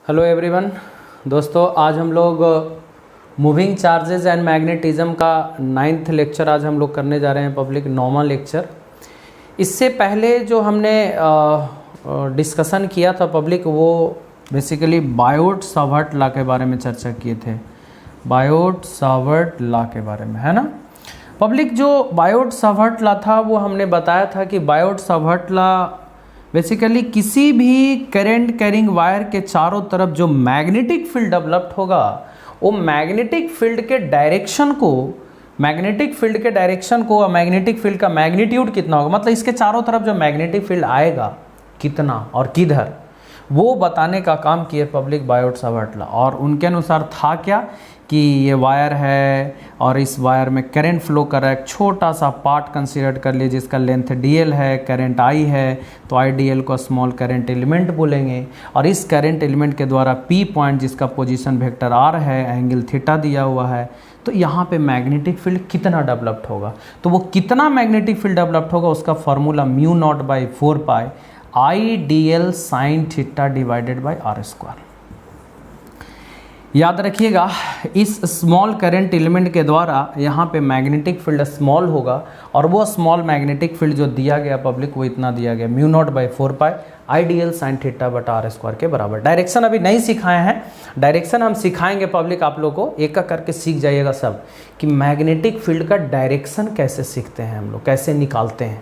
Hello everyone. दोस्तों, आज हम लोग मूविंग चार्जेस एंड मैग्नेटिज्म का 9th लेक्चर आज हम लोग करने जा रहे हैं, पब्लिक 9वां लेक्चर। इससे पहले जो हमने डिस्कशन किया था पब्लिक, वो बेसिकली बायोट सावर्ट लॉ के बारे में चर्चा किए थे। बायोट सावर्ट लॉ के बारे में, है ना पब्लिक। जो बायोट सावर्ट लॉ था वो हमने बताया था कि बायोट सावर्ट लॉ बेसिकली किसी भी करंट कैरिंग वायर के चारों तरफ जो मैग्नेटिक फील्ड डेवलप्ड होगा, वो मैग्नेटिक फील्ड के डायरेक्शन को मैग्नेटिक फील्ड का मैग्नीट्यूड कितना होगा, मतलब इसके चारों तरफ जो मैग्नेटिक फील्ड आएगा कितना और किधर, वो बताने का काम किए पब्लिक बायोट सावर्ट लॉ। और उनके अनुसार था क्या कि ये वायर है और इस वायर में करंट फ्लो कर रहा है, एक छोटा सा पार्ट कंसीडर कर लीजिए जिसका लेंथ dl है, करंट I है, तो IDL को स्मॉल करंट एलिमेंट बोलेंगे। और इस करंट एलिमेंट के द्वारा P पॉइंट जिसका पोजीशन वेक्टर R है, एंगल थीटा दिया हुआ है, तो यहाँ पे मैग्नेटिक फील्ड कितना डेवलप्ड होगा, तो वो कितना मैग्नेटिक फील्ड डेवलप्ड होगा उसका formula μ0/4π IDL sin theta divided by R²। याद रखिएगा, इस स्मॉल करंट एलिमेंट के द्वारा यहाँ पे मैग्नेटिक फील्ड स्मॉल होगा, और वो स्मॉल मैग्नेटिक फील्ड जो दिया गया पब्लिक, वो इतना दिया गया μ0/4π IDL sin थीटा बटा R² के बराबर। डायरेक्शन अभी नहीं सिखाए हैं, डायरेक्शन हम सिखाएंगे पब्लिक, आप लोग को एक एक करके सीख जाइएगा सब, कि मैग्नेटिक फील्ड का डायरेक्शन कैसे सीखते हैं हम लोग, कैसे निकालते हैं।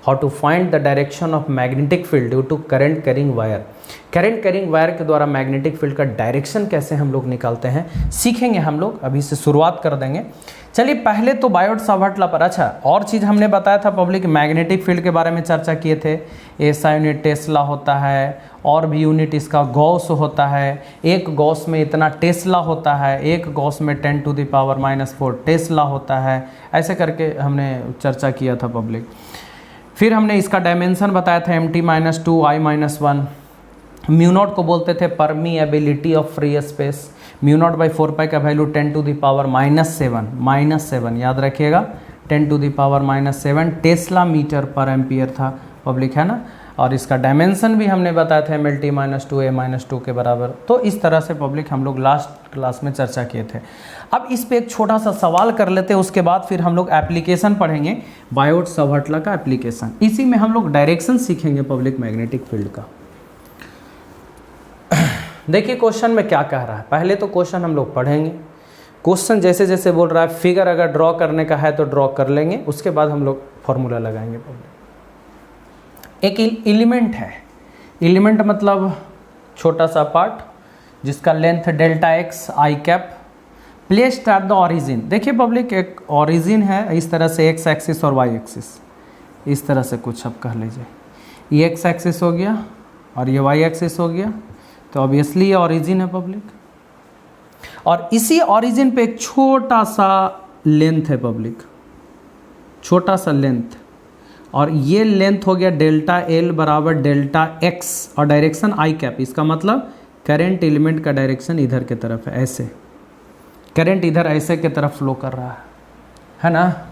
How to find the direction of magnetic field due to current carrying wire. Current carrying wire के द्वारा मैग्नेटिक फील्ड का डायरेक्शन कैसे हम लोग निकालते हैं, सीखेंगे हम लोग, अभी से शुरुआत कर देंगे। चलिए पहले तो बायोट सावर्ट लॉ पर। अच्छा, और चीज़ हमने बताया था पब्लिक, मैग्नेटिक फील्ड के बारे में चर्चा किए थे। ऐसा यूनिट टेस्ला होता है, और भी यूनिट इसका गॉस होता है। एक गॉस में इतना टेस्ला होता है, एक गॉस में 10⁻⁻⁴ टेस्ला होता है, ऐसे करके हमने चर्चा किया था पब्लिक। फिर हमने इसका डायमेंशन बताया था MT-2 I-1। μ0 को बोलते थे परमीएबिलिटी ऑफ फ्री स्पेस। μ0/4π का वैल्यू 10⁻⁻7 याद रखिएगा, 10⁻⁻7 टेस्ला मीटर पर एम्पियर था पब्लिक, है ना। और इसका डायमेंशन भी हमने बताया था MLT-2 A-2 के बराबर। तो इस तरह से पब्लिक हम लोग लास्ट क्लास में चर्चा किए थे। अब इस पे एक छोटा सा सवाल कर लेते हैं, उसके बाद फिर हम लोग एप्लीकेशन पढ़ेंगे, बायोट सावर्ट लॉ का एप्लीकेशन। इसी में हम लोग डायरेक्शन सीखेंगे पब्लिक मैग्नेटिक फील्ड का। देखिए क्वेश्चन में क्या कह रहा है, पहले तो क्वेश्चन हम लोग पढ़ेंगे। क्वेश्चन जैसे जैसे बोल रहा है, फिगर अगर ड्रॉ करने का है तो ड्रॉ कर लेंगे, उसके बाद हम लोग फॉर्मूला लगाएंगे पब्लिक। एक एलिमेंट है, एलिमेंट मतलब छोटा सा पार्ट जिसका length ΔX I cap, placed at the origin. देखिए पब्लिक, एक ऑरिजिन है इस तरह से, x एक्सिस और y एक्सिस, इस तरह से कुछ आप कह लीजिए। ये x एक्सिस हो गया और ये y एक्सिस हो गया, तो ऑब्वियसली ये ऑरिजिन है पब्लिक। और इसी ऑरिजिन पे एक छोटा सा लेंथ है पब्लिक, छोटा सा लेंथ, और ये लेंथ हो गया ΔL बराबर ΔX, और डायरेक्शन I कैप। इसका मतलब करंट एलिमेंट का डायरेक्शन इधर के तरफ है, ऐसे करंट इधर ऐसे के तरफ फ्लो कर रहा है ना।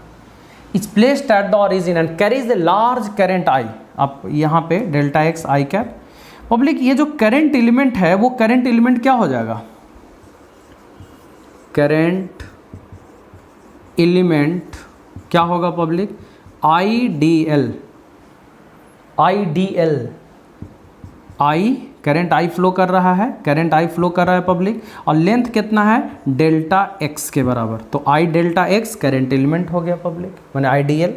It's placed at the origin and carries a large current I। अब यहाँ पे ΔX I कैप पब्लिक, ये जो करंट एलिमेंट है वो करंट एलिमेंट क्या हो जाएगा, करंट एलिमेंट क्या होगा public, IDL। I current I flow कर रहा है, करंट I फ्लो कर रहा है पब्लिक, और लेंथ कितना है, ΔX के बराबर, तो I ΔX करंट एलिमेंट हो गया पब्लिक, माने IDL।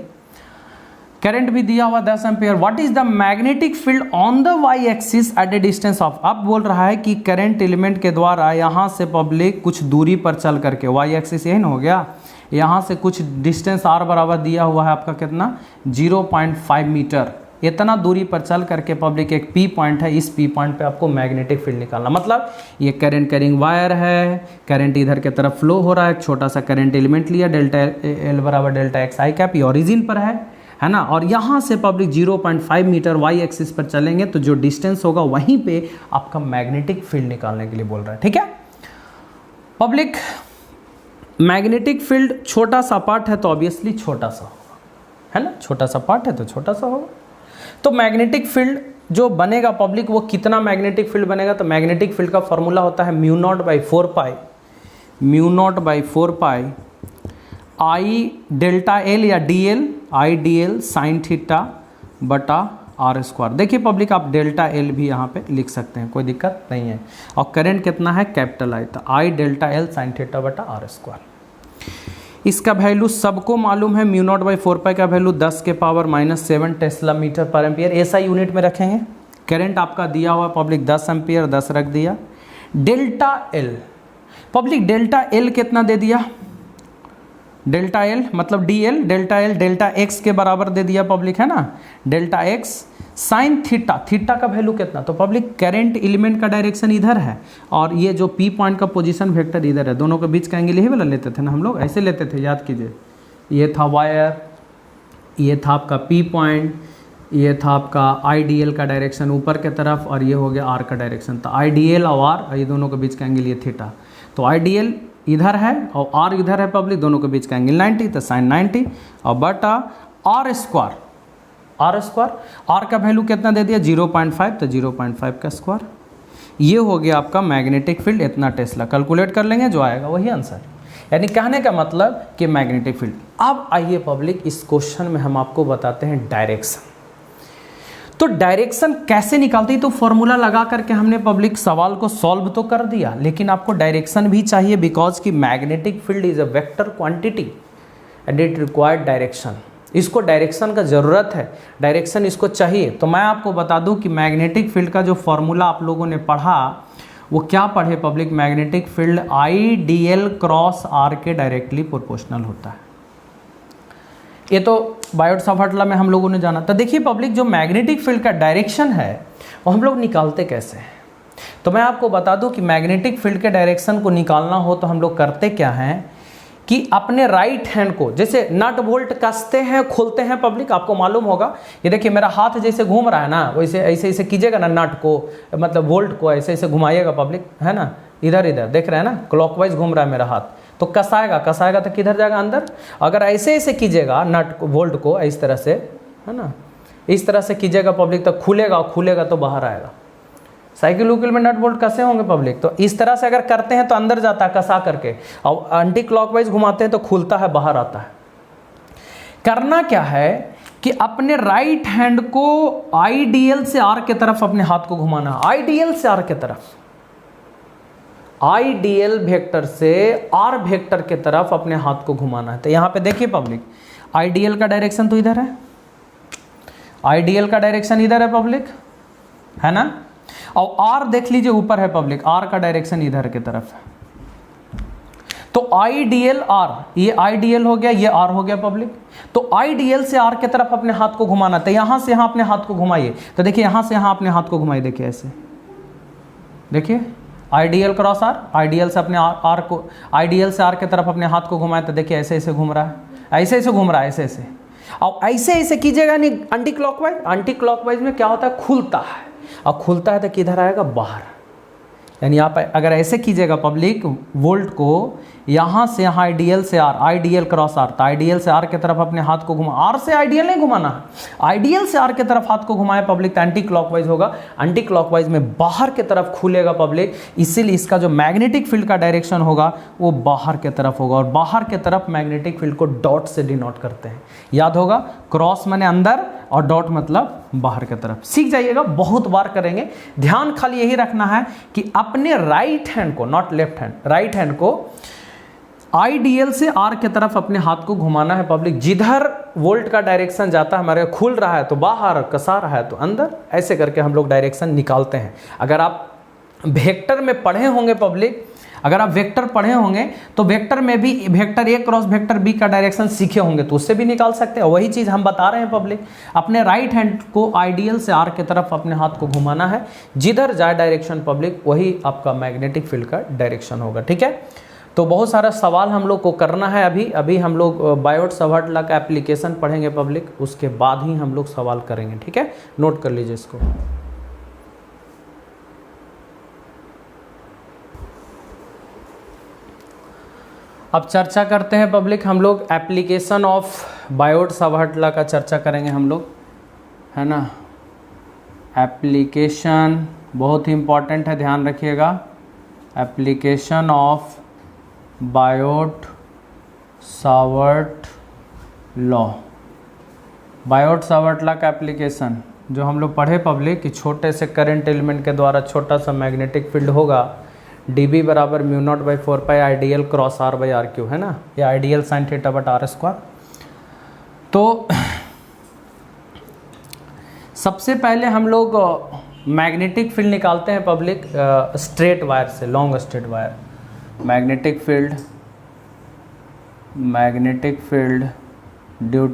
करंट भी दिया हुआ 10 ampere. What is the magnetic field on the y axis at a distance of. अब बोल रहा है कि करंट एलिमेंट के द्वारा यहाँ से पब्लिक कुछ दूरी पर चल करके, y एक्सिस यही ना हो गया, यहाँ से कुछ डिस्टेंस r बराबर दिया हुआ है आपका कितना, 0.5 मीटर, इतना दूरी पर चल करके पब्लिक एक P पॉइंट है, इस P पॉइंट पे आपको मैग्नेटिक फील्ड निकालना। मतलब ये करंट कैरिंग वायर है, करंट इधर के तरफ फ्लो हो रहा है, छोटा सा करंट एलिमेंट लिया, ΔL बराबर ΔX I कैप, ये ऑरिजिन पर है ना। और यहाँ से पब्लिक 0.5 मीटर y एक्सिस पर चलेंगे, तो जो डिस्टेंस होगा वहीं पे आपका मैग्नेटिक फील्ड निकालने के लिए बोल रहा है, ठीक है पब्लिक। मैग्नेटिक फील्ड छोटा सा पार्ट है तो ऑब्वियसली छोटा सा होगा, है ना, छोटा सा पार्ट है तो छोटा सा होगा। तो मैग्नेटिक फील्ड जो बनेगा पब्लिक वो कितना मैग्नेटिक फील्ड बनेगा, तो मैग्नेटिक फील्ड का फॉर्मूला होता है mu naught by 4 pi I delta L या D L, I D L sine theta बटा आर स्क्वायर। देखिए पब्लिक आप डेल्टा एल भी यहाँ पे लिख सकते हैं, कोई दिक्कत नहीं है। और करंट कितना है, कैपिटल आई, तो आई डेल्टा एल साइन थीटा बटा आर स्क्वायर। इसका वैल्यू सबको मालूम है, म्यू नॉट बाई 4 पाई का वैल्यू 10 के पावर -7 टेस्ला मीटर पर एम्पियर, ऐसा यूनिट में रखेंगे। करंट आपका दिया हुआ पब्लिक 10 एम्पियर, 10 रख दिया। Delta L public, delta L कितना दे दिया, डेल्टा एल मतलब D L, delta L delta x के बराबर दे दिया पब्लिक, है ना, delta x sine theta, theta का वैल्यू कितना, तो पब्लिक करंट एलिमेंट का डायरेक्शन इधर है और ये जो पी पॉइंट का पोजीशन वेक्टर इधर है, दोनों के बीच का एंगल यही वाला लेते थे ना हम लोग, ऐसे लेते थे, याद कीजिए। ये था वायर, ये था आपका पी पॉइंट, ये था आपका आई डी एल का डायरेक्शन ऊपर के तरफ और ये हो गया आर का डायरेक्शन। तो आई डी एल और आर, ये दोनों के बीच का एंगल ये थीटा, तो आई डी एल इधर है और आर इधर है पब्लिक, दोनों के बीच का एंगल 90, तो साइन 90 और बटा आर स्क्वायर, आर का वैल्यू कितना दे दिया 0.5, तो 0.5 का स्क्वायर। ये हो गया आपका मैग्नेटिक फील्ड, इतना टेस्ला, कैलकुलेट कर लेंगे जो आएगा वही आंसर। यानी कहने का मतलब कि मैग्नेटिक फील्ड। अब आइए पब्लिक इस क्वेश्चन में हम आपको बताते हैं डायरेक्शन। तो डायरेक्शन कैसे निकालते हैं, तो फॉर्मूला लगा करके हमने पब्लिक सवाल को सॉल्व तो कर दिया, लेकिन आपको डायरेक्शन भी चाहिए, बिकॉज की magnetic field is a vector quantity and it required direction. इसको डायरेक्शन का ज़रूरत है, डायरेक्शन इसको चाहिए। तो मैं आपको बता दूं कि मैग्नेटिक फील्ड का जो फॉर्मूला आप लोगों ने पढ़ा वो क्या पढ़े public, magnetic field I D L cross R के डायरेक्टली प्रोपोर्शनल होता है। ये तो बायोट-सावर्ट-ला में हम लोगों ने जाना। तो देखिए पब्लिक, जो मैग्नेटिक फील्ड का डायरेक्शन है वो हम लोग निकालते कैसे हैं, तो मैं आपको बता दूं कि मैग्नेटिक फील्ड के डायरेक्शन को निकालना हो तो हम लोग करते क्या हैं कि अपने राइट हैंड को, जैसे नट बोल्ट कसते हैं खोलते हैं पब्लिक, आपको मालूम होगा। ये देखिए मेरा हाथ जैसे घूम रहा है ना, वैसे ऐसे ऐसे कीजिएगा ना, नट को मतलब बोल्ट को ऐसे ऐसे घुमाइएगा पब्लिक, है ना, इधर इधर देख रहे हैं ना, क्लॉकवाइज घूम रहा है मेरा हाथ, तो कसाएगा तो किधर जाएगा, अंदर। अगर ऐसे ऐसे कीजिएगा नट को, बोल्ट को इस तरह से, है ना, इस तरह से कीजिएगा पब्लिक, तो खुलेगा तो बाहर आएगा। साइकिल उकिल में नट बोल्ट कसे होंगे पब्लिक, तो इस तरह से अगर करते हैं तो अंदर जाता है कसा करके, और एंटी क्लॉकवाइज घुमाते हैं तो खुलता है, बाहर आता है। करना क्या है कि अपने राइट हैंड को आईडीएल से आर के तरफ अपने हाथ को घुमाना है, आईडीएल से आर के तरफ, आईडीएल वेक्टर से आर वेक्टर के तरफ अपने हाथ को घुमाना है। तो यहां पे देखिए पब्लिक, आईडीएल का डायरेक्शन तो इधर है, आईडीएल का डायरेक्शन इधर है पब्लिक, है ना, और आर देख लीजिए ऊपर है पब्लिक, आर का डायरेक्शन इधर की तरफ है। तो आईडीएल आर, ये आईडीएल हो गया, ये आर हो गया पब्लिक। तो आईडीएल से आर के तरफ अपने हाथ को घुमाना, तो यहां से यहां अपने हाथ को घुमाइए, तो देखिए यहां से यहां अपने हाथ को घुमाइए, देखिए ऐसे, देखिए आईडीएल क्रॉस आर, आईडीएल से अपने आर को, आईडीएल से आर के तरफ अपने हाथ को घुमाए, तो देखिए ऐसे ऐसे घूम रहा है, ऐसे ऐसे घूम रहा है, ऐसे ऐसे, और ऐसे ऐसे कीजिएगा नहीं एंटी क्लॉकवाइज। एंटी क्लॉकवाइज में क्या होता है, खुलता है, और खुलता है तो किधर आएगा, बाहर। यानी आप अगर ऐसे कीजिएगा पब्लिक, वोल्ट को यहाँ से यहाँ आईडीएल से आर, आईडीएल क्रॉस आर, तो आईडीएल से आर के तरफ अपने हाथ को घुमा, आर से आईडीएल नहीं घुमाना है, आईडीएल से आर के तरफ हाथ को घुमाए पब्लिक, तो एंटी क्लॉकवाइज होगा, एंटी क्लॉकवाइज में बाहर के तरफ खुलेगा पब्लिक, इसीलिए इसका जो मैग्नेटिक फील्ड का डायरेक्शन होगा वो बाहर के तरफ होगा, और बाहर के तरफ मैग्नेटिक फील्ड को डॉट से डिनोट करते हैं, याद होगा, क्रॉस माने अंदर और डॉट मतलब बाहर की तरफ। सीख जाइएगा, बहुत बार करेंगे। ध्यान खाली यही रखना है कि अपने राइट हैंड को, not left hand, right hand को आईडीएल से आर के तरफ अपने हाथ को घुमाना है पब्लिक। जिधर वोल्ट का डायरेक्शन जाता है हमारे, खुल रहा है तो बाहर, कसा रहा है तो अंदर, ऐसे करके हम लोग डायरेक्शन निकालते हैं। अगर आप वेक्टर में पढ़े होंगे पब्लिक, अगर आप वेक्टर पढ़े होंगे तो वेक्टर में भी vector A cross vector B का डायरेक्शन सीखे होंगे, तो उससे भी निकाल सकते हैं। वही चीज़ हम बता रहे हैं पब्लिक, अपने राइट हैंड को आईडीएल से आर के तरफ अपने हाथ को घुमाना है, जिधर जाए डायरेक्शन पब्लिक वही आपका मैग्नेटिक फील्ड का डायरेक्शन होगा, ठीक है। तो बहुत सारा सवाल हम लोग को करना है। अभी हम लोग बायोट-सावर्ट-ला का एप्लीकेशन पढ़ेंगे पब्लिक, उसके बाद ही हम लोग सवाल करेंगे, ठीक है, नोट कर लीजिए इसको। अब चर्चा करते हैं पब्लिक, हम लोग एप्लीकेशन ऑफ बायोट-सावर्ट-ला का चर्चा करेंगे हम लोग, है ना। एप्लीकेशन बहुत ही इम्पॉर्टेंट है, ध्यान रखिएगा। Application of Biot Savart law. Biot Savart law का एप्लीकेशन जो हम लोग पढ़े पब्लिक कि छोटे से करंट एलिमेंट के द्वारा छोटा सा मैग्नेटिक फील्ड होगा, dB बराबर mu naught by 4 pi ideal cross R by R cube, है ना, या ideal sine theta but R square. तो सबसे पहले हम लोग मैग्नेटिक फील्ड निकालते हैं पब्लिक स्ट्रेट वायर से, long straight wire. Magnetic field due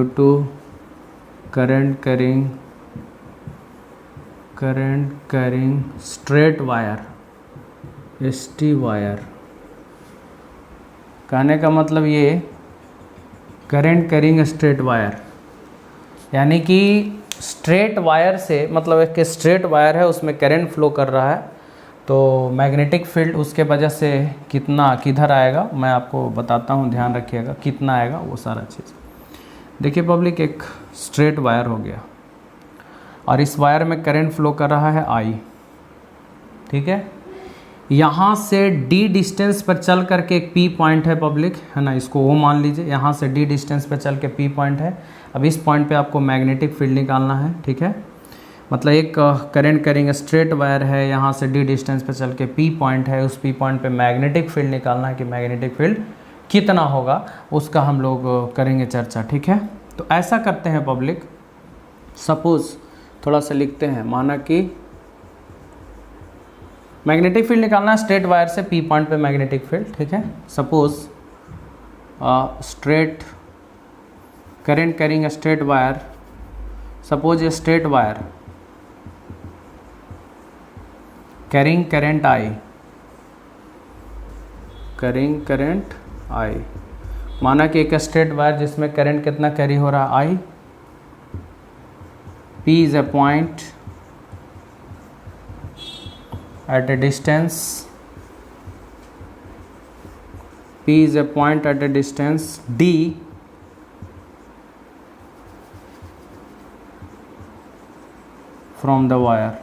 to current carrying straight wire, ST wire. कहने का मतलब ये करंट कैरिंग स्ट्रेट वायर, यानी कि स्ट्रेट वायर से मतलब एक स्ट्रेट वायर है, उसमें करंट फ्लो कर रहा है, तो मैग्नेटिक फील्ड उसके वजह से कितना किधर आएगा मैं आपको बताता हूँ, ध्यान रखिएगा कितना आएगा वो सारा चीज़। देखिए पब्लिक, एक स्ट्रेट वायर हो गया और इस वायर में करंट फ्लो कर रहा है I, ठीक है। यहाँ से D डिस्टेंस पर चल करके एक P पॉइंट है पब्लिक, है ना, इसको वो मान लीजिए। यहाँ से D डिस्टेंस पर चल के P पॉइंट है। अब इस पॉइंट पे आपको मैग्नेटिक फील्ड निकालना है, ठीक है। मतलब एक करंट कैरिंग स्ट्रेट वायर है, यहाँ से D डिस्टेंस पर चल के P पॉइंट है, उस P पॉइंट पे मैग्नेटिक फील्ड निकालना है कि मैग्नेटिक फील्ड कितना होगा, उसका हम लोग करेंगे चर्चा, ठीक है। तो ऐसा करते हैं पब्लिक, सपोज़ थोड़ा सा लिखते हैं, माना कि मैग्नेटिक फील्ड निकालना है स्ट्रेट वायर से P पॉइंट पे मैग्नेटिक फील्ड, ठीक है। Suppose straight current carrying straight wire, suppose ये straight wire carrying current I, माना कि एक स्ट्रेट वायर जिसमें करंट कितना कैरी हो रहा है I, P is a point at a distance, P is a point at a distance D from the wire।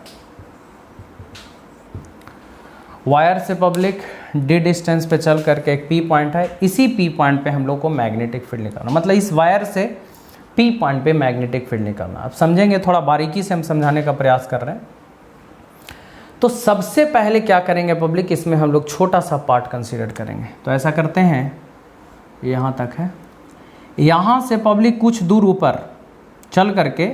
Wire से पब्लिक D डिस्टेंस पे चल करके एक P पॉइंट है, इसी P पॉइंट पे हम लोग को मैग्नेटिक फील्ड निकालना, मतलब इस वायर से P पॉइंट पे मैग्नेटिक फील्ड निकालना। आप समझेंगे, थोड़ा बारीकी से हम समझाने का प्रयास कर रहे हैं। तो सबसे पहले क्या करेंगे पब्लिक, इसमें हम लोग छोटा सा पार्ट कंसीडर करेंगे। तो ऐसा करते हैं, यहाँ तक है, यहाँ से पब्लिक कुछ दूर ऊपर चल करके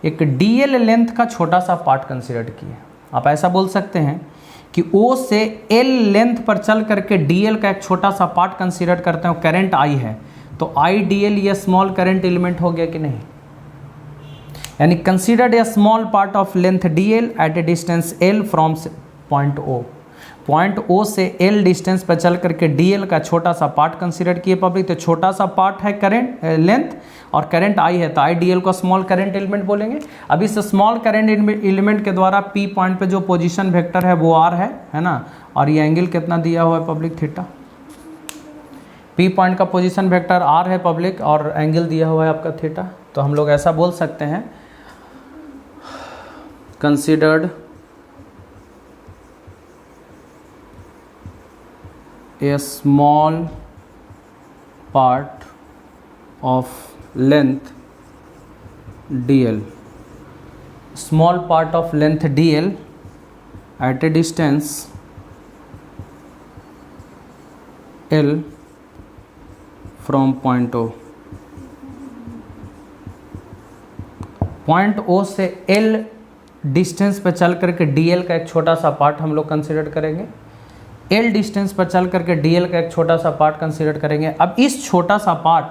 एक DL लेंथ का छोटा सा पार्ट कंसीडर किए। आप ऐसा बोल सकते हैं कि O से L लेंथ पर चल करके DL का एक छोटा सा पार्ट कंसीडर करते हैं, करंट I है, तो IDL ये स्मॉल करंट एलिमेंट हो गया कि नहीं, यानी considered a small part of length DL at a distance L from point O। Point O से L डिस्टेंस पर चल करके DL का छोटा सा पार्ट कंसीडर किए पब्लिक। तो छोटा सा पार्ट है करंट लेंथ और करंट I है, तो IDL को स्मॉल करंट एलिमेंट बोलेंगे। अब इस स्मॉल करंट एलिमेंट के द्वारा P पॉइंट पे जो पोजीशन वेक्टर है वो R है ना, और ये एंगल कितना दिया हुआ है पब्लिक, थीटा। P पॉइंट का पोजीशन वेक्टर R है पब्लिक और एंगल दिया हुआ है आपका थीटा। तो हम लोग ऐसा बोल सकते हैं, considered a small part of length DL, small part of length DL at a distance L from point O। Point O से L डिस्टेंस पर चल करके DL का एक छोटा सा पार्ट हम लोग कंसीडर करेंगे, L डिस्टेंस पर चल करके DL का एक छोटा सा पार्ट कंसीडर करेंगे। अब इस छोटा सा पार्ट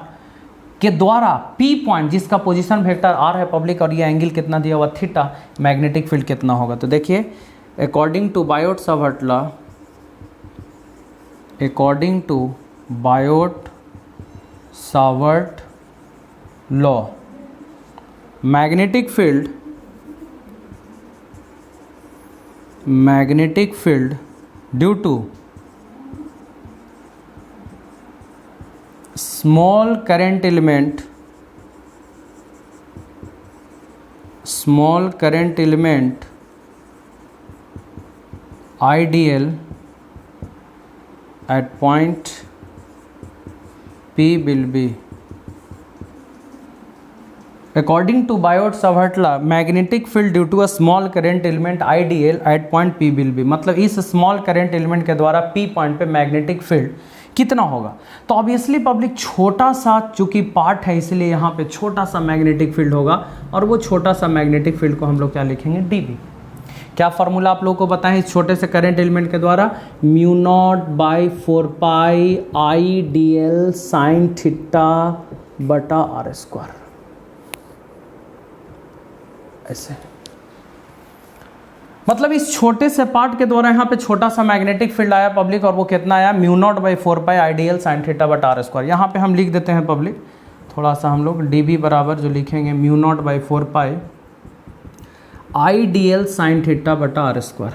के द्वारा P पॉइंट जिसका पोजीशन वेक्टर R है पब्लिक और ये एंगल कितना दिया हुआ थीटा, मैग्नेटिक फील्ड कितना होगा। तो देखिए, according to Biot Savart law, magnetic field due to small current element small current element ideal at point P will be according to Biot-Savartla magnetic field due to a small current element ideal at point P will be, मतलब इस small current element के द्वारा P point पे magnetic field कितना होगा। तो obviously public छोटा सा चूंकि पार्ट है इसलिए यहाँ पे छोटा सा मैग्नेटिक फील्ड होगा और वो छोटा सा मैग्नेटिक फील्ड को हम लोग क्या लिखेंगे, dB। क्या फार्मूला आप लोगों को बताएं इस छोटे से करंट एलिमेंट के द्वारा, mu naught by 4 pi I D L sine theta बटा आर स्क्वायर, ऐसे। मतलब इस छोटे से पार्ट के द्वारा यहाँ पे छोटा सा मैग्नेटिक फील्ड आया पब्लिक, और वो कितना आया, mu naught by 4 pi I D L sine theta बटा आर स्क्वायर। यहाँ पे हम लिख देते हैं पब्लिक थोड़ा सा हम लोग, डी बी बराबर जो लिखेंगे mu naught by 4 pi I D L sine theta बटा आर स्क्वायर।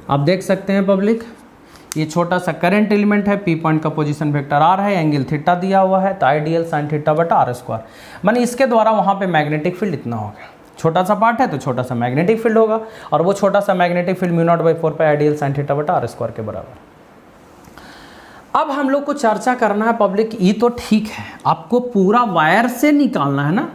आप देख सकते हैं पब्लिक ये छोटा सा करंट एलिमेंट है, पी पॉइंट का पोजीशन वेक्टर आर है, एंगल थीटा दिया हुआ है, तो आई डी एल साइन थीटा बटा आर स्क्वायर, माने इसके द्वारा वहाँ पे मैग्नेटिक फील्ड इतना हो गया। छोटा सा पार्ट है तो छोटा सा मैग्नेटिक फील्ड होगा, और वो छोटा सा magnetic field mu naught by 4 pi I D L sine theta बटा आर स्क्वायर के बराबर। अब हम लोग को चर्चा करना है पब्लिक, ये तो ठीक है आपको पूरा वायर से निकालना है ना,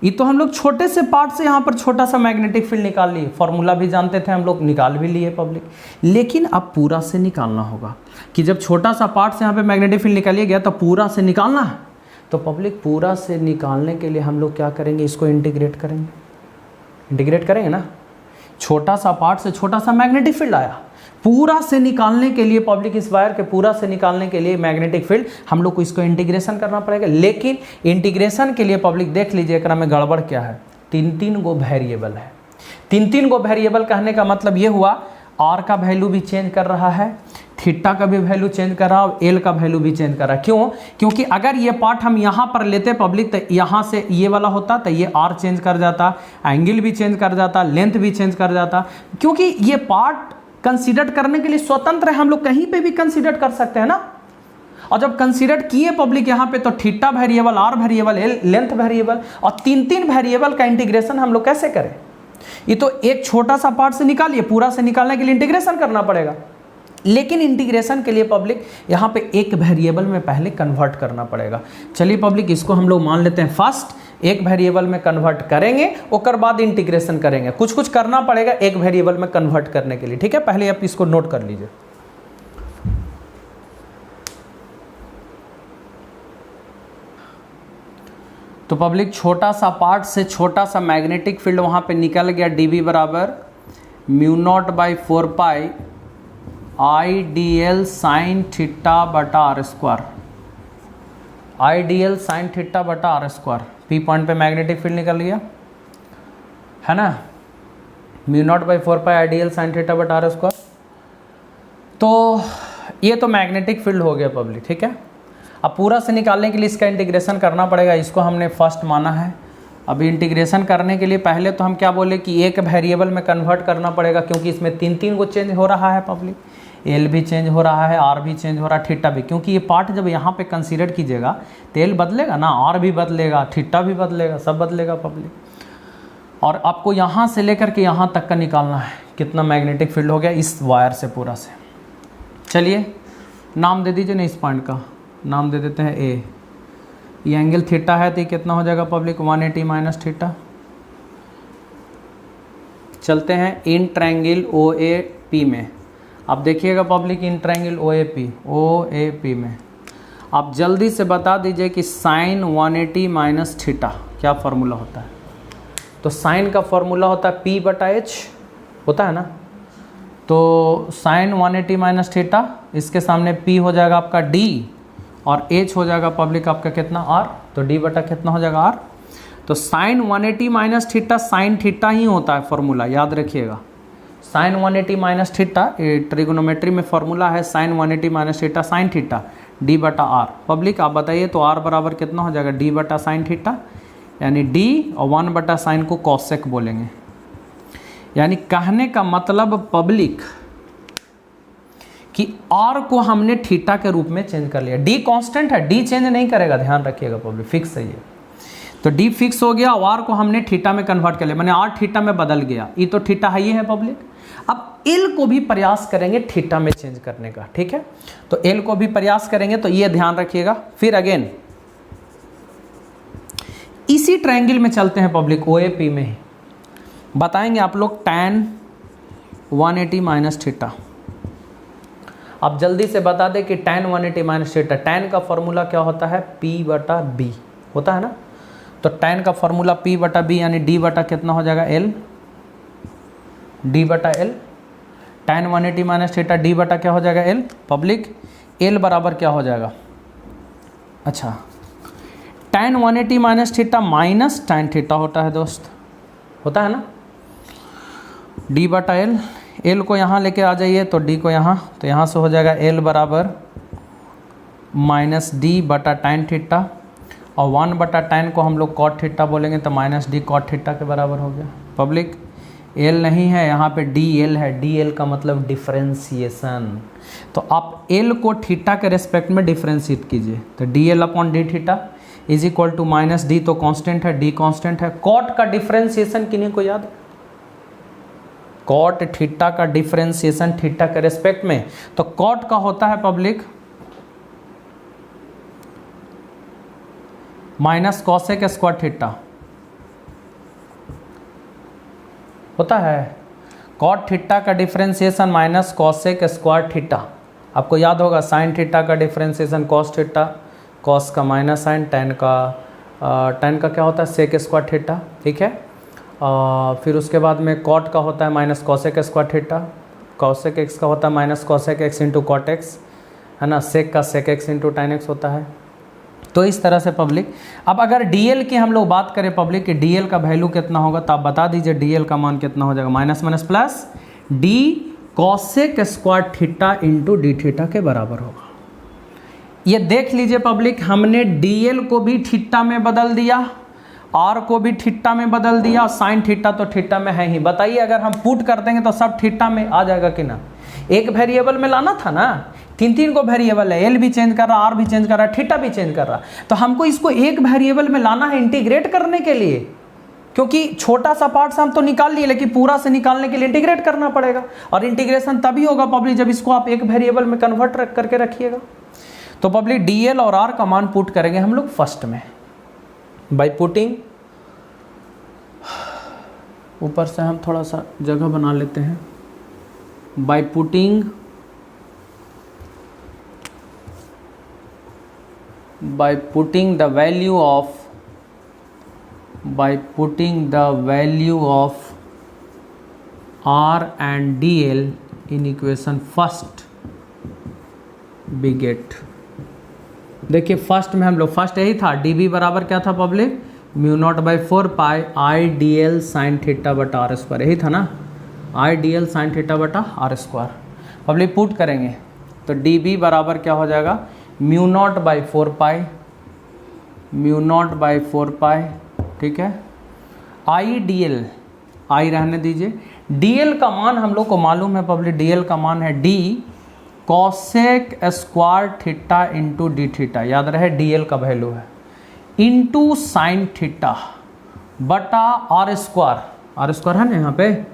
ये तो हम लोग छोटे से पार्ट से यहाँ पर छोटा सा मैग्नेटिक फील्ड निकाल लिए, फॉर्मूला भी जानते थे हम लोग, निकाल भी लिए पब्लिक। लेकिन अब पूरा से निकालना होगा कि जब छोटा सा पार्ट से यहाँ पे मैग्नेटिक फील्ड निकालिए गया तो पूरा से निकालना है। तो पब्लिक पूरा से निकालने के लिए हम लोग क्या करेंगे, इसको इंटीग्रेट करेंगे, इंटीग्रेट करेंगे ना। छोटा सा पार्ट से छोटा सा मैग्नेटिक फील्ड आया, पूरा से निकालने के लिए पब्लिक इस वायर के पूरा से निकालने के लिए मैग्नेटिक फील्ड हम लोग को इसको इंटीग्रेशन करना पड़ेगा। लेकिन इंटीग्रेशन के लिए पब्लिक देख लीजिए एकरा में गड़बड़ क्या है, 3 गो वेरिएबल है। 3 गो वेरिएबल कहने का मतलब ये हुआ आर का वैल्यू भी चेंज कर रहा है, थीटा का भी वैल्यू चेंज कर रहा है, और एल का वैल्यू भी चेंज कर रहा है। क्यों? क्योंकि अगर ये पार्ट हम यहाँ पर लेते पब्लिक तो यहाँ से ये वाला होता तो ये आर चेंज कर जाता, एंगल भी चेंज कर जाता, लेंथ भी चेंज कर जाता। क्योंकि ये पार्ट कंसीडर करने के लिए स्वतंत्र है, हम लोग कहीं पे भी कंसीडर कर सकते हैं ना। और जब कंसीडर किए पब्लिक यहाँ पे तो theta variable, R variable, L length variable, और 3 वेरिएबल का इंटीग्रेशन हम लोग कैसे करें। ये तो एक छोटा सा पार्ट से निकालिए, पूरा से निकालने के लिए इंटीग्रेशन करना पड़ेगा। लेकिन इंटीग्रेशन के लिए पब्लिक यहाँ पे एक वेरिएबल में पहले कन्वर्ट करना पड़ेगा। चलिए पब्लिक इसको हम लोग मान लेते हैं फर्स्ट, एक वेरिएबल में कन्वर्ट करेंगे उसके बाद इंटीग्रेशन करेंगे। कुछ कुछ करना पड़ेगा एक वेरिएबल में कन्वर्ट करने के लिए, ठीक है। पहले आप इसको नोट कर लीजिए। तो पब्लिक छोटा सा पार्ट से छोटा सा मैग्नेटिक फील्ड वहां पे निकल गया, डीबी बराबर mu naught by 4 pi I D L sine theta बटा R square, I D L sine theta बटा आर स्क्वायर। पी पॉइंट पे मैग्नेटिक फील्ड निकल गया है ना, mu naught by 4 pi I D L sine theta बटा R square. तो ये तो मैग्नेटिक फील्ड हो गया पब्लिक, ठीक है। अब पूरा से निकालने के लिए इसका इंटीग्रेशन करना पड़ेगा, इसको हमने फर्स्ट माना है। अभी इंटीग्रेशन करने के लिए पहले तो हम क्या बोले कि एक वेरिएबल में कन्वर्ट करना पड़ेगा, क्योंकि इसमें 3 को चेंज हो रहा है पब्लिक, एल भी चेंज हो रहा है, आर भी चेंज हो रहा है, थीटा भी। क्योंकि ये पार्ट जब यहाँ पे कंसीडर कीजिएगा तो एल बदलेगा ना, आर भी बदलेगा, थीटा भी बदलेगा, सब बदलेगा पब्लिक। और आपको यहाँ से लेकर के यहाँ तक का निकालना है कितना मैग्नेटिक फील्ड हो गया इस वायर से पूरा से। चलिए नाम दे दीजिए ना, इस पॉइंट का नाम दे देते हैं ए। ये एंगल थीटा है तो ये कितना हो जाएगा पब्लिक, 180 माइनस थीटा। चलते हैं इन ट्रायंगल ओ ए पी में। आप देखिएगा public in triangle O A P में आप जल्दी से बता दीजिए कि साइन 180 माइनस थीटा क्या फार्मूला होता है। तो साइन का फार्मूला होता है पी बटा एच, होता है ना। तो साइन 180 माइनस थीटा, इसके सामने पी हो जाएगा आपका डी और एच हो जाएगा पब्लिक आपका कितना आर। तो डी बटा कितना हो जाएगा आर। तो sine 180 minus theta sine theta ही होता है फार्मूला, याद रखिएगा। साइन 180 माइनस थीटा ट्रिगोनोमेट्री में फार्मूला है sine 180 minus theta sine theta D बटा आर। पब्लिक आप बताइए तो आर बराबर कितना हो जाएगा, डी बटा साइन थीटा, यानी डी और 1 बटा साइन को कॉसेक बोलेंगे। यानी कहने का मतलब पब्लिक कि आर को हमने थीटा के रूप में चेंज कर लिया। डी कांस्टेंट है, डी चेंज नहीं करेगा, ध्यान रखिएगा पब्लिक, फिक्स है ये। तो डी फिक्स हो गया, आर को हमने थीटा में कन्वर्ट कर लिया, मैंने आर थीटा में बदल गया, ये तो थीटा है, ये है पब्लिक। अब एल को भी प्रयास करेंगे थीटा में चेंज करने का, ठीक है, तो एल को भी प्रयास करेंगे, तो ये ध्यान रखिएगा। फिर अगेन इसी ट्रायंगल में चलते हैं पब्लिक, ओएपी में ही बताएंगे आप लोग tan 180 माइनस थीटा। आप जल्दी से बता दें कि tan 180 माइनस थीटा, tan का फॉर्मूला क्या होता है, P/B होता है ना, तो tan का फॉर्मूला P/B यानी D बटा कितना हो जाएगा, L, D/L, tan 180 minus theta D बटा क्या हो जाएगा, L पब्लिक, L बराबर क्या हो जाएगा, अच्छा tan 180 minus theta minus tan theta होता है दोस्त, होता है ना, D/L, L को यहाँ लेके आ जाइए तो D को यहाँ, तो यहाँ से हो जाएगा L बराबर माइनस D बटा tan थीटा, और 1/tan को हम लोग cot थीटा बोलेंगे तो माइनस D cot थीटा के बराबर हो गया पब्लिक। L नहीं है यहाँ पे, DL है, DL का मतलब डिफ्रेंसिएशन, तो आप L को थीटा के रेस्पेक्ट में डिफ्रेंशिएट कीजिए, तो DL upon D theta is equal to minus D तो कांस्टेंट है, D कांस्टेंट है। कॉट का डिफ्रेंसिएशन किन्हीं को याद है, कॉट थीटा का डिफ्रेंसिएशन थीटा के रेस्पेक्ट में, तो कॉट का होता है public minus cosec square theta, होता है, कॉट थीटा का differentiation minus cosec square theta, आपको याद होगा साइन थीटा का डिफ्रेंसिएशन कॉस थीटा, कॉस का माइनस साइन, टेन का क्या होता है सेक स्क्वायर थीटा, ठीक है। फिर उसके बाद में कॉट का होता है minus cosec square theta, cosec x का होता है minus cosec x into cot x, है ना, सेक का sec x into tan x होता है। तो इस तरह से पब्लिक, अब अगर DL की हम लोग बात करें पब्लिक कि DL का वैल्यू कितना होगा, तो आप बता दीजिए DL का मान कितना हो जाएगा, minus minus plus D cosec square theta into D theta के बराबर होगा। ये देख लीजिए पब्लिक, हमने DL को भी थीटा में बदल दिया, R को भी थीटा में बदल दिया, साइन थीटा तो थीटा में है ही। बताइए अगर हम पुट कर देंगे तो सब थीटा में आ जाएगा कि ना, एक वेरिएबल में लाना था ना, तीन को वेरिएबल है, L भी चेंज कर रहा, R भी चेंज कर रहा, थीटा भी चेंज कर रहा, तो हमको इसको एक वेरिएबल में लाना है इंटीग्रेट करने के लिए, क्योंकि छोटा सा पार्ट से हम तो निकाल लिए, लेकिन पूरा से निकालने के लिए इंटीग्रेट करना पड़ेगा, और इंटीग्रेशन तभी होगा पब्लिक जब इसको आप एक वेरिएबल में कन्वर्ट करके रखिएगा। तो पब्लिक DL और R का मान पुट करेंगे हम लोग फर्स्ट में, बाय पुटिंग, ऊपर से हम थोड़ा सा जगह बना लेते हैं, by putting the value of R and DL in equation first we get, देखिए फर्स्ट में हम लोग, फर्स्ट यही था, DB बराबर क्या था पब्लिक, μ0/4 पाई IDL साइन थीटा बटा आर स्क्वायर, यही था ना, IDL साइन थीटा बटा आर स्क्वायर। पब्लिक पुट करेंगे तो DB बराबर क्या हो जाएगा, μ0/4 पाई, ठीक है, IDL, I रहने दीजिए, DL का मान हम लोग को मालूम है पब्लिक, DL का मान है D cosec square theta into D theta, याद रहे DL का वैल्यू है, इंटू साइन थीटा बटा आर स्क्वायर है ना, यहाँ पे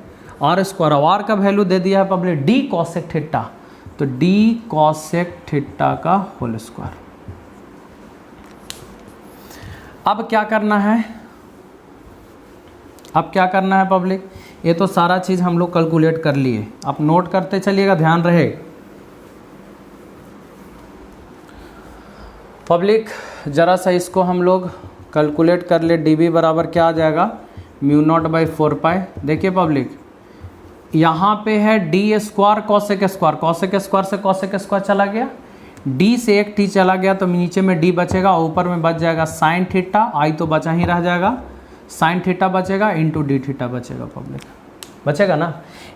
आर स्क्वायर, आर का वैल्यू दे दिया है पब्लिक D कॉसेक थीटा, तो D कॉसेक थीटा का होल स्क्वायर। अब क्या करना है पब्लिक, ये तो सारा चीज़ हम लोग कैलकुलेट कर लिए, आप नोट करते चलिएगा, ध्यान रहे पब्लिक, ज़रा सा इसको हम लोग कैलकुलेट कर ले, DB बराबर क्या आ जाएगा, μ0/4 पाई। देखिए पब्लिक, यहाँ पे है D square cosec square, cosec square से कॉसेक स्क्वायर चला गया, D से एक T चला गया, तो नीचे में D बचेगा, ऊपर में बच जाएगा साइन थीटा, I तो बचा ही रह जाएगा, साइन थीटा बचेगा इंटू D थीटा बचेगा पब्लिक, बचेगा ना,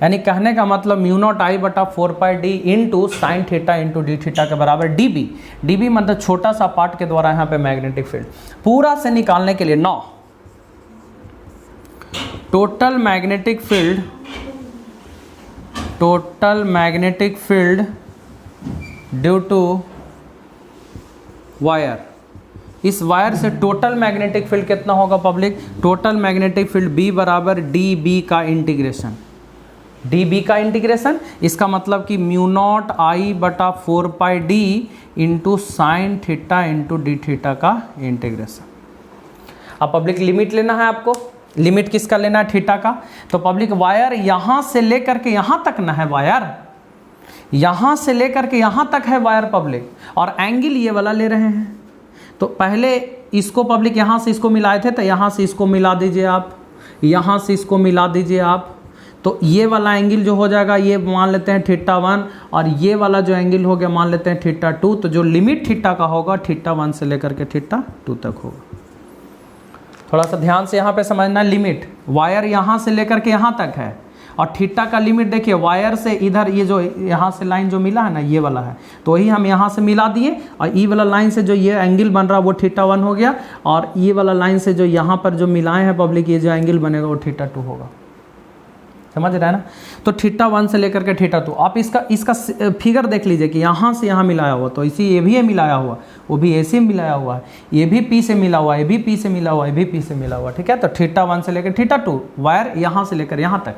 यानी कहने का मतलब μ0I/4 पाई D into sine theta into D theta के बराबर DB मतलब छोटा सा पार्ट के द्वारा यहाँ पे मैग्नेटिक फील्ड, पूरा से निकालने के लिए 9 total magnetic field due to wire, इस वायर से टोटल मैग्नेटिक फील्ड कितना होगा public? Total magnetic field B बराबर डी बी का इंटीग्रेशन, डी बी का इंटीग्रेशन, इसका मतलब कि म्यू नॉट आई बटा 4 pi D into sine theta into D theta का इंटीग्रेशन। अब पब्लिक लिमिट लेना है आपको, लिमिट किसका लेना है? थीटा का। तो पब्लिक वायर यहाँ से लेकर के यहाँ तक ना है, वायर यहाँ से लेकर के यहाँ तक है वायर पब्लिक, और एंगल ये वाला ले रहे हैं। तो पहले इसको पब्लिक यहाँ से इसको मिलाए थे, तो यहाँ से इसको मिला दीजिए आप, यहाँ से इसको मिला दीजिए आप, तो ये वाला एंगल जो हो जाएगा ये मान लेते हैं थीटा 1, और ये वाला जो एंगल हो गया मान लेते हैं थीटा 2। तो जो लिमिट थीटा का होगा थीटा 1 से लेकर के थीटा 2 तक होगा। थोड़ा सा ध्यान से यहाँ पे समझना, लिमिट वायर यहाँ से लेकर के यहाँ तक है, और थीटा का लिमिट देखिए वायर से इधर ये जो यहाँ से लाइन जो मिला है ना ये वाला है, तो वही हम यहाँ से मिला दिए, और ई वाला लाइन से जो ये एंगल बन रहा है वो थीटा 1 हो गया, और ये वाला लाइन से जो यहाँ पर जो मिलाए हैं पब्लिक ये जो एंगल बनेगा वो थीटा 2 होगा। समझ रहा है ना? तो थीटा 1 से लेकर के थीटा 2। आप इसका फिगर देख लीजिए कि यहाँ से यहाँ मिलाया हुआ, तो इसी ये भी है मिलाया हुआ, वो भी ऐसे मिलाया हुआ है, ये भी पी से मिला हुआ है, ये भी पी से मिला हुआ है, ये भी पी से मिला हुआ है। ठीक है, तो थीटा 1 से लेकर थीटा 2 वायर यहाँ से लेकर यहाँ तक।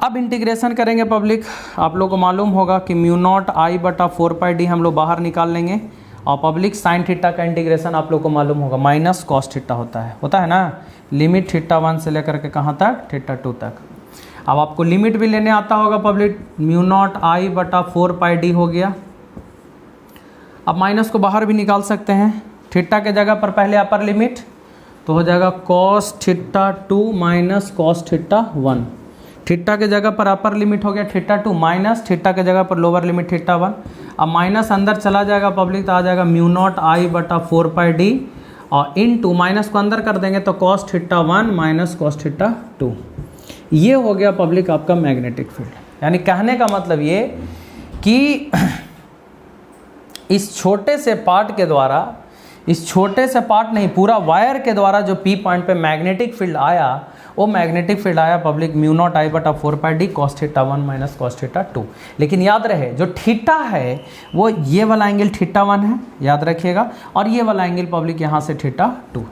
अब इंटीग्रेशन करेंगे पब्लिक, आप लोग को मालूम होगा कि म्यू नॉट आई बटा 4 पाई डी हम लोग बाहर निकाल लेंगे, और पब्लिक साइन थीटा का इंटीग्रेशन आप लोग को मालूम होगा माइनस कॉस थीटा होता है ना। लिमिट थीटा 1 से लेकर के कहाँ तक? थीटा 2 तक। अब आपको लिमिट भी लेने आता होगा पब्लिक, म्यू नॉट आई बटा 4 पाई डी हो गया। अब माइनस को बाहर भी निकाल सकते हैं, थीटा के जगह पर पहले अपर लिमिट, तो हो जाएगा cos theta 2 minus cos theta 1। Theta के जगह पर अपर लिमिट हो गया थीटा 2 माइनस थीटा के जगह पर लोअर लिमिट थीटा 1। अब माइनस अंदर चला जाएगा पब्लिक, तो आ जाएगा म्यू नॉट आई बटा 4 पाई डी, और इन टू माइनस को अंदर कर देंगे तो cos theta 1 minus cos theta 2। ये हो गया पब्लिक आपका मैग्नेटिक फील्ड। यानी कहने का मतलब ये कि इस छोटे से पार्ट के द्वारा, इस छोटे से पार्ट नहीं पूरा वायर के द्वारा जो पी पॉइंट पे मैग्नेटिक फील्ड आया, वो मैग्नेटिक फील्ड आया पब्लिक म्यू नॉट आई बटा 4 pi D cos theta 1 minus cos theta 2। लेकिन याद रहे जो थीटा है वो ये वाला एंगल थीटा 1 है, याद रखिएगा, और ये वाला एंगल पब्लिक यहाँ से थीटा 2।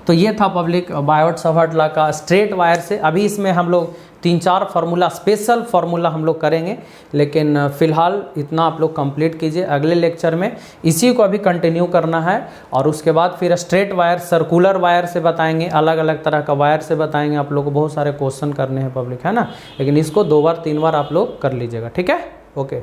तो ये था पब्लिक बायोट-सावर्त लॉ का स्ट्रेट वायर से। अभी इसमें हम लोग 3-4 फार्मूला, स्पेशल फार्मूला हम लोग करेंगे, लेकिन फ़िलहाल इतना आप लोग कंप्लीट कीजिए। अगले लेक्चर में इसी को अभी कंटिन्यू करना है, और उसके बाद फिर स्ट्रेट वायर, सर्कुलर वायर से बताएंगे, अलग अलग तरह का वायर से बताएंगे। आप लोग को बहुत सारे क्वेश्चन करने हैं पब्लिक, है ना, लेकिन इसको 2 बार 3 बार आप लोग कर लीजिएगा। ठीक है, ओके।